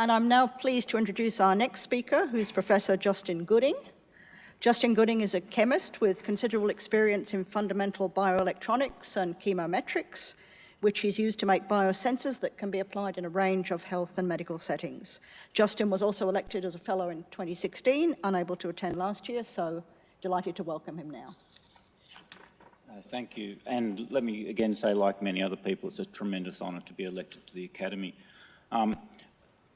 And I'm now pleased to introduce our next speaker, who's Professor Justin Gooding. Justin Gooding is a chemist with considerable experience in fundamental bioelectronics and chemometrics, which he's used to make biosensors that can be applied in a range of health and medical settings. Justin was also elected as a fellow in 2016, unable to attend last year, so delighted to welcome him now. Thank you. And let me again say, like many other people, it's a tremendous honour to be elected to the Academy.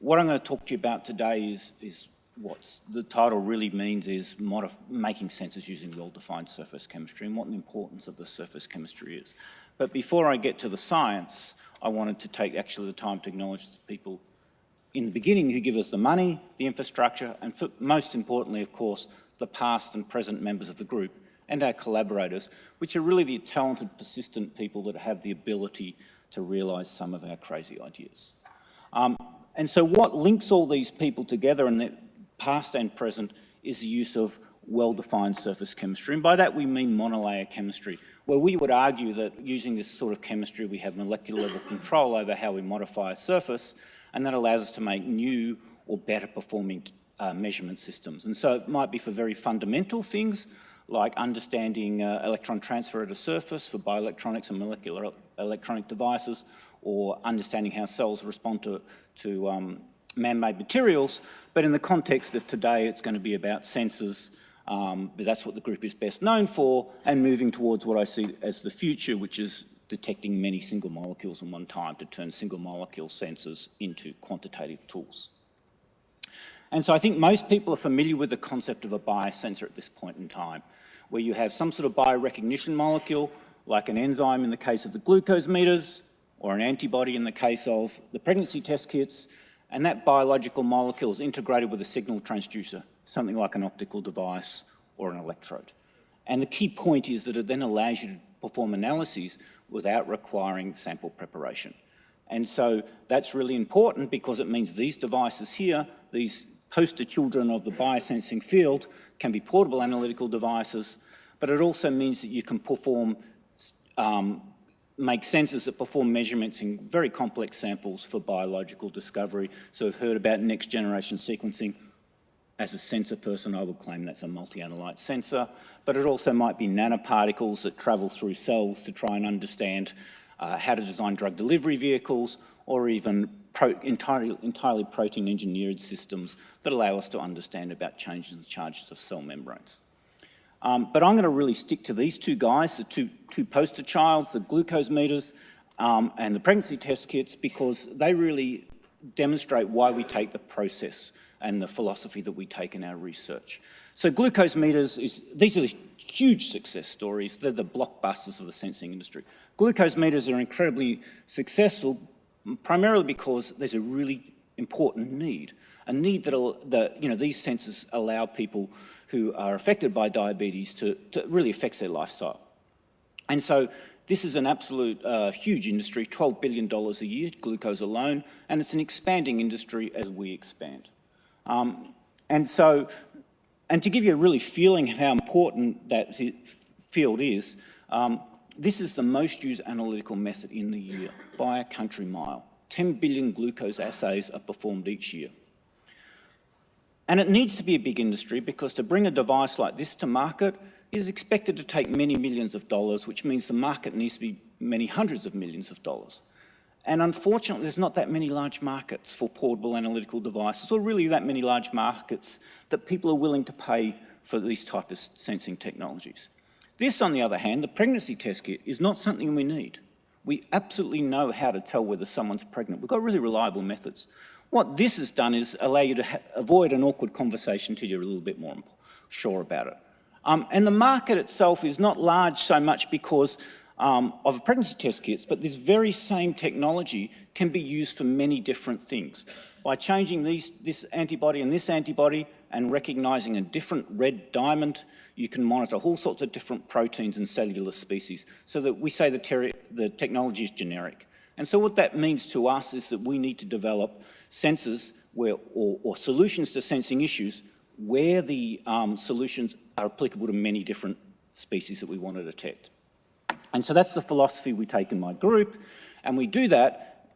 What I'm going to talk to you about today is what the title really means is making sensors using well-defined surface chemistry and what the importance of the surface chemistry is. But before I get to the science, I wanted to take actually the time to acknowledge the people in the beginning who give us the money, the infrastructure, and most importantly, of course, the past and present members of the group and our collaborators, which are really the talented, persistent people that have the ability to realise some of our crazy ideas. And so what links all these people together in the past and present is the use of well-defined surface chemistry. And by that we mean monolayer chemistry, where we would argue that using this sort of chemistry we have molecular level control over how we modify a surface, and that allows us to make new or better performing measurement systems. And so it might be for very fundamental things like understanding electron transfer at a surface for bioelectronics and molecular electronic devices, or understanding how cells respond to man-made materials. But in the context of today, it's going to be about sensors, but that's what the group is best known for, and moving towards what I see as the future, which is detecting many single molecules at one time to turn single molecule sensors into quantitative tools. And so I think most people are familiar with the concept of a biosensor at this point in time, where you have some sort of biorecognition molecule, like an enzyme in the case of the glucose meters, or an antibody in the case of the pregnancy test kits, and that biological molecule is integrated with a signal transducer, something like an optical device or an electrode. And the key point is that it then allows you to perform analyses without requiring sample preparation. And so that's really important because it means these devices here, these poster children of the biosensing field, can be portable analytical devices, but it also means that you can perform make sensors that perform measurements in very complex samples for biological discovery. So we've heard about next generation sequencing. As a sensor person, I would claim that's a multi-analyte sensor, but it also might be nanoparticles that travel through cells to try and understand how to design drug delivery vehicles, or even entirely protein engineered systems that allow us to understand about changes in the charges of cell membranes. But I'm going to really stick to these two guys, the two poster childs, the glucose meters and the pregnancy test kits, because they really demonstrate why we take the process and the philosophy that we take in our research. So glucose meters, these are the huge success stories. They're the blockbusters of the sensing industry. Glucose meters are incredibly successful, primarily because there's a really important need, a need that these sensors allow people who are affected by diabetes to really affect their lifestyle. And so this is an absolute huge industry, $12 billion a year, glucose alone, and it's an expanding industry as we expand. And to give you a really feeling of how important that field is, this is the most used analytical method in the year by a country mile. 10 billion glucose assays are performed each year. And it needs to be a big industry because to bring a device like this to market is expected to take many millions of dollars, which means the market needs to be many hundreds of millions of dollars. And unfortunately, there's not that many large markets for portable analytical devices, or really that many large markets that people are willing to pay for these types of sensing technologies. This, on the other hand, the pregnancy test kit, is not something we need. We absolutely know how to tell whether someone's pregnant. We've got really reliable methods. What this has done is allow you to avoid an awkward conversation until you're a little bit more sure about it. And the market itself is not large so much because of pregnancy test kits, but this very same technology can be used for many different things. By changing this antibody and recognising a different red diamond, you can monitor all sorts of different proteins and cellular species, so that we say the technology is generic. And so what that means to us is that we need to develop sensors or solutions to sensing issues where the solutions are applicable to many different species that we want to detect. And so that's the philosophy we take in my group, and we do that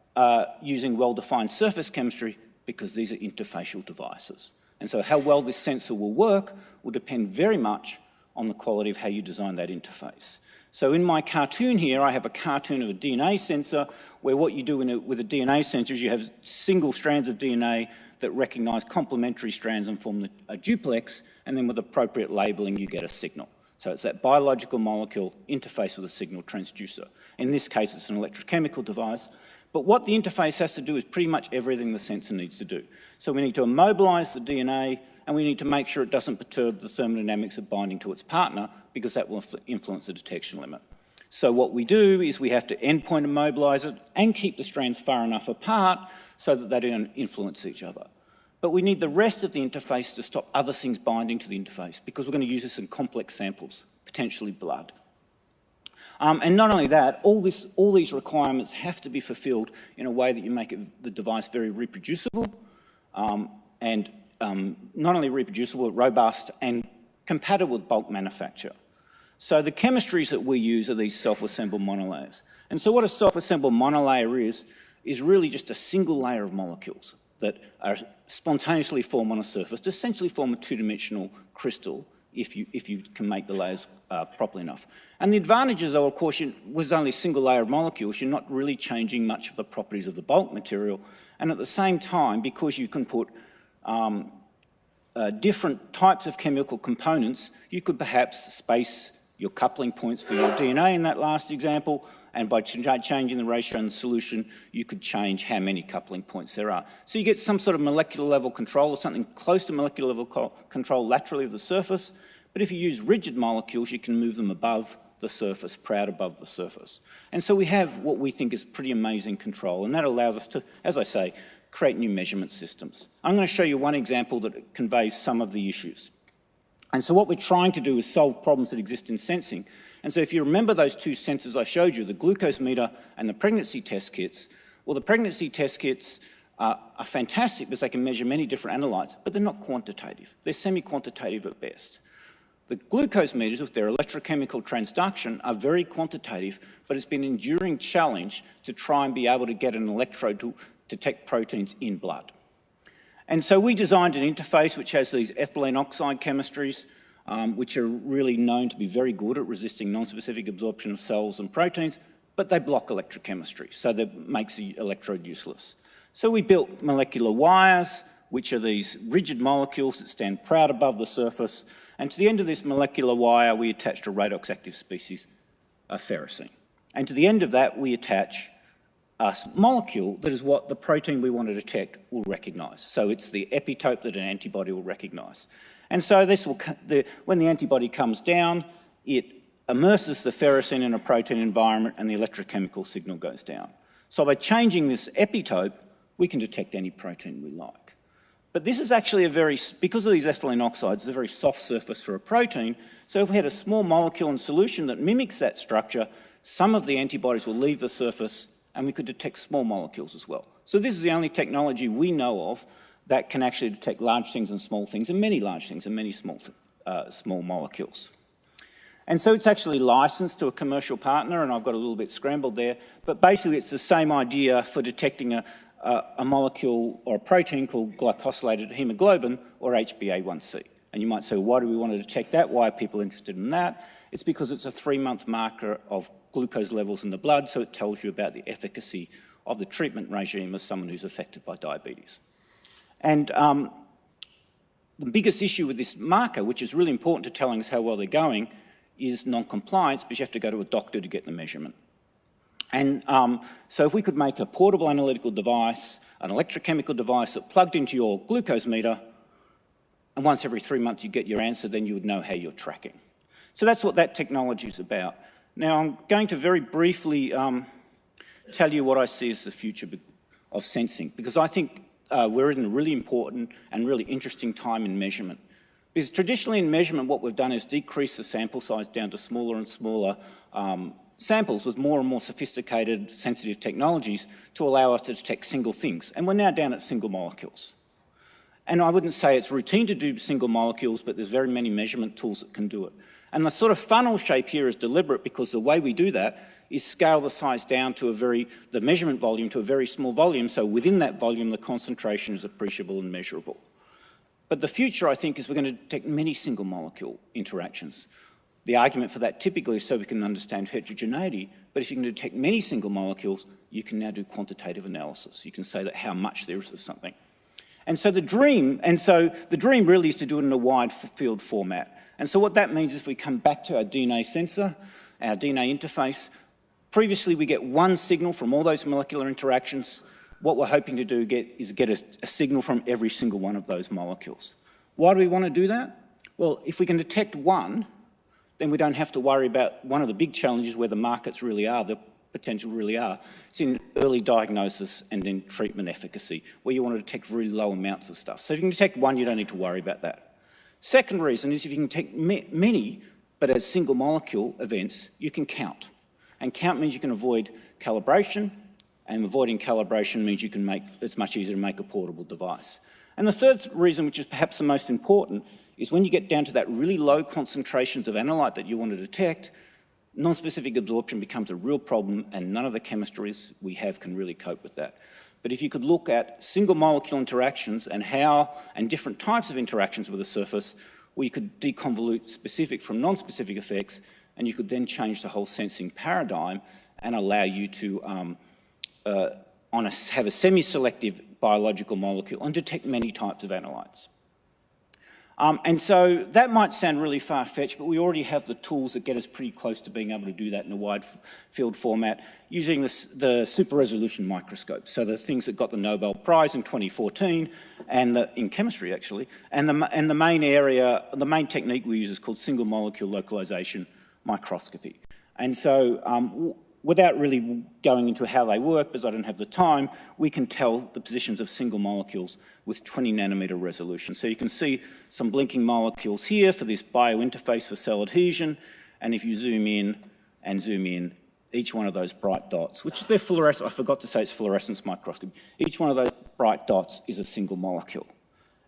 using well-defined surface chemistry because these are interfacial devices. And so how well this sensor will work will depend very much on the quality of how you design that interface. So in my cartoon here, I have a cartoon of a DNA sensor where what you do with a DNA sensor is you have single strands of DNA that recognize complementary strands and form a duplex, and then with appropriate labeling, you get a signal. So it's that biological molecule interface with a signal transducer. In this case, it's an electrochemical device. But what the interface has to do is pretty much everything the sensor needs to do. So we need to immobilize the DNA, and we need to make sure it doesn't perturb the thermodynamics of binding to its partner, because that will influence the detection limit. So what we do is we have to endpoint immobilize it and keep the strands far enough apart so that they don't influence each other. But we need the rest of the interface to stop other things binding to the interface, because we're going to use this in complex samples, potentially blood. And not only that, all these requirements have to be fulfilled in a way that you make the device very reproducible, and not only reproducible, but robust and compatible with bulk manufacture. So the chemistries that we use are these self-assembled monolayers. And so what a self-assembled monolayer is really just a single layer of molecules that are spontaneously formed on a surface to essentially form a two-dimensional crystal if you can make the layers properly enough. And the advantages are, of course, with only a single layer of molecules, you're not really changing much of the properties of the bulk material. And at the same time, because you can put different types of chemical components, you could perhaps space your coupling points for your DNA in that last example, and by changing the ratio in the solution, you could change how many coupling points there are. So you get some sort of molecular level control or something close to molecular level control laterally of the surface, but if you use rigid molecules, you can move them above the surface, proud above the surface. And so we have what we think is pretty amazing control, and that allows us to, as I say, create new measurement systems. I'm going to show you one example that conveys some of the issues. And so what we're trying to do is solve problems that exist in sensing. And so if you remember those two sensors I showed you, the glucose meter and the pregnancy test kits, well, the pregnancy test kits are fantastic because they can measure many different analytes, but they're not quantitative. They're semi-quantitative at best. The glucose meters with their electrochemical transduction are very quantitative, but it's been an enduring challenge to try and be able to get an electrode to detect proteins in blood. And so we designed an interface which has these ethylene oxide chemistries, which are really known to be very good at resisting non-specific absorption of cells and proteins, but they block electrochemistry, so that makes the electrode useless. So we built molecular wires, which are these rigid molecules that stand proud above the surface, and to the end of this molecular wire, we attached a radioactive species of ferrocene. And to the end of that, we attach a molecule that is what the protein we want to detect will recognise. So it's the epitope that an antibody will recognise. And so this will, when the antibody comes down, it immerses the ferrocene in a protein environment and the electrochemical signal goes down. So by changing this epitope, we can detect any protein we like. But this is actually because of these ethylene oxides, it's a very soft surface for a protein. So if we had a small molecule in solution that mimics that structure, some of the antibodies will leave the surface and we could detect small molecules as well. So this is the only technology we know of that can actually detect large things and small things, and many large things and many small molecules. And so it's actually licensed to a commercial partner, and I've got a little bit scrambled there, but basically it's the same idea for detecting a molecule or a protein called glycosylated hemoglobin, or HbA1c. And you might say, well, why do we want to detect that? Why are people interested in that? It's because it's a 3-month marker of glucose levels in the blood, so it tells you about the efficacy of the treatment regime of someone who's affected by diabetes. And the biggest issue with this marker, which is really important to telling us how well they're going, is non-compliance, because you have to go to a doctor to get the measurement. And so if we could make a portable analytical device, an electrochemical device that plugged into your glucose meter, and once every 3 months you get your answer, then you would know how you're tracking. So that's what that technology is about. Now, I'm going to very briefly tell you what I see as the future of sensing, because I think we're in a really important and really interesting time in measurement. Because traditionally in measurement, what we've done is decrease the sample size down to smaller and smaller samples with more and more sophisticated sensitive technologies to allow us to detect single things. And we're now down at single molecules. And I wouldn't say it's routine to do single molecules, but there's very many measurement tools that can do it. And the sort of funnel shape here is deliberate because the way we do that is scale the size down to the measurement volume to a very small volume, so within that volume the concentration is appreciable and measurable. But the future, I think, is we're going to detect many single molecule interactions. The argument for that typically is so we can understand heterogeneity, but if you can detect many single molecules, you can now do quantitative analysis. You can say that how much there is of something. And so the dream really is to do it in a wide field format. And so what that means is if we come back to our DNA sensor, our DNA interface, previously we get one signal from all those molecular interactions. What we're hoping to do is get a signal from every single one of those molecules. Why do we want to do that? Well, if we can detect one, then we don't have to worry about one of the big challenges where the markets really are, the potential really are. It's in early diagnosis and in treatment efficacy, where you want to detect really low amounts of stuff. So if you can detect one, you don't need to worry about that. Second reason is if you can detect many, but as single molecule events, you can count. And count means you can avoid calibration, and avoiding calibration means it's much easier to make a portable device. And the third reason, which is perhaps the most important, is when you get down to that really low concentrations of analyte that you want to detect, non-specific absorption becomes a real problem, and none of the chemistries we have can really cope with that. But if you could look at single molecule interactions and different types of interactions with a surface, where you could deconvolute specific from non-specific effects, and you could then change the whole sensing paradigm and allow you to have a semi-selective biological molecule and detect many types of analytes. And so that might sound really far-fetched, but we already have the tools that get us pretty close to being able to do that in a wide field format using the super resolution microscope. So the things that got the Nobel Prize in 2014 and in chemistry actually, and the main technique we use is called single molecule localization microscopy. And so without really going into how they work, because I don't have the time, we can tell the positions of single molecules with 20 nanometer resolution. So you can see some blinking molecules here for this biointerface for cell adhesion, and if you zoom in, each one of those bright dots, which they're fluorescent, I forgot to say it's fluorescence microscopy, each one of those bright dots is a single molecule.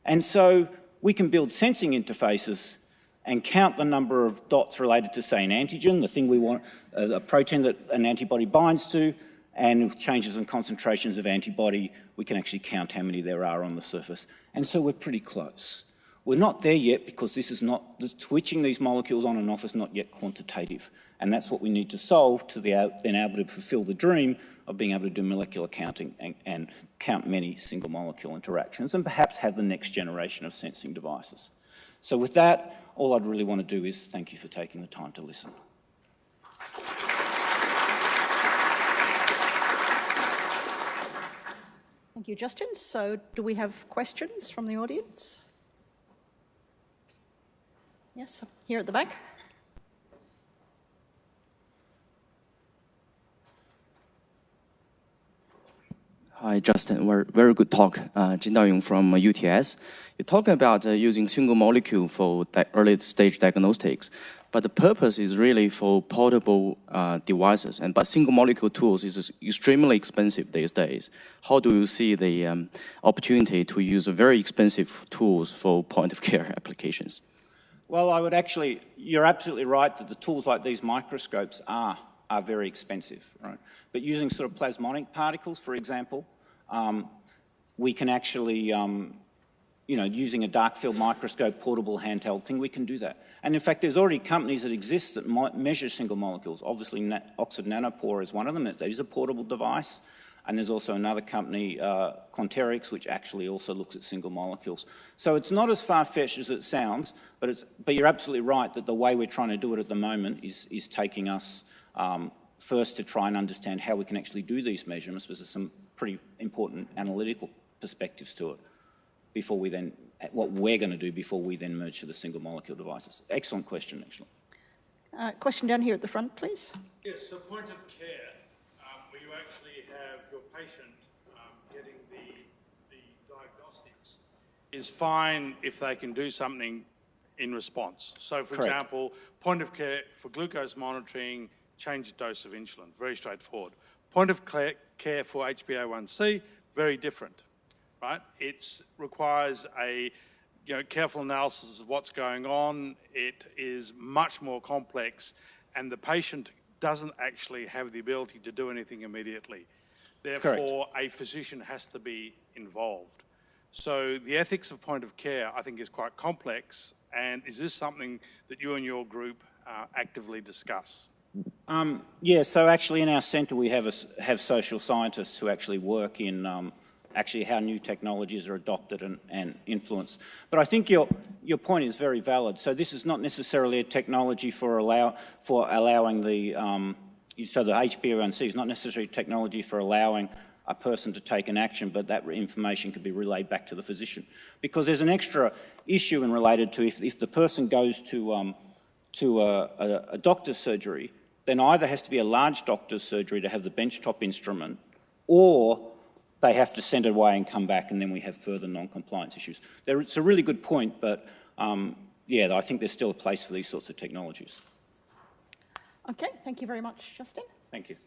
And so we can build sensing interfaces and count the number of dots related to, say, an antigen, the thing we want, a protein that an antibody binds to, and with changes in concentrations of antibody, we can actually count how many there are on the surface. And so we're pretty close. We're not there yet because switching these molecules on and off is not yet quantitative. And that's what we need to solve to then able to fulfill the dream of being able to do molecular counting and count many single molecule interactions and perhaps have the next generation of sensing devices. So with that, all I'd really want to do is thank you for taking the time to listen. Thank you, Justin. So do we have questions from the audience? Yes, here at the back. Hi, Justin. Very good talk. Jin Daoyong from UTS. You're talking about using single molecule for early stage diagnostics, but the purpose is really for portable devices. But single molecule tools is extremely expensive these days. How do you see the opportunity to use very expensive tools for point of care applications? Well, you're absolutely right that the tools like these microscopes are very expensive, right? But using sort of plasmonic particles, for example, we can actually, using a dark field microscope, portable handheld thing, we can do that. And in fact, there's already companies that exist that measure single molecules. Obviously, Oxford Nanopore is one of them. That is a portable device. And there's also another company, Quanterix, which actually also looks at single molecules. So it's not as far-fetched as it sounds, but you're absolutely right that the way we're trying to do it at the moment is taking us first to try and understand how we can actually do these measurements, because there's some pretty important analytical perspectives to it before we then, what we're going to do before we then merge to the single molecule devices. Excellent question, actually. Question down here at the front, please. Yes, so point of care, where you actually have your patient getting the diagnostics, is fine if they can do something in response. So, for example, point of care for glucose monitoring, change the dose of insulin, very straightforward. Point of care for HbA1c, very different. right? It requires a careful analysis of what's going on. It is much more complex, and the patient doesn't actually have the ability to do anything immediately. Therefore, a physician has to be involved. So the ethics of point of care, I think, is quite complex. And is this something that you and your group actively discuss? Yeah, so actually in our centre we have social scientists who actually work in actually how new technologies are adopted and influenced. But I think your point is very valid. So this is not necessarily a technology for allowing the, so the HbA1c is not necessarily technology for allowing a person to take an action, but that information could be relayed back to the physician. Because there's an extra issue related to if the person goes to a doctor's surgery, then either has to be a large doctor's surgery to have the benchtop instrument, or they have to send it away and come back, and then we have further non-compliance issues. It's a really good point, but yeah, I think there's still a place for these sorts of technologies. Okay, thank you very much, Justin. Thank you.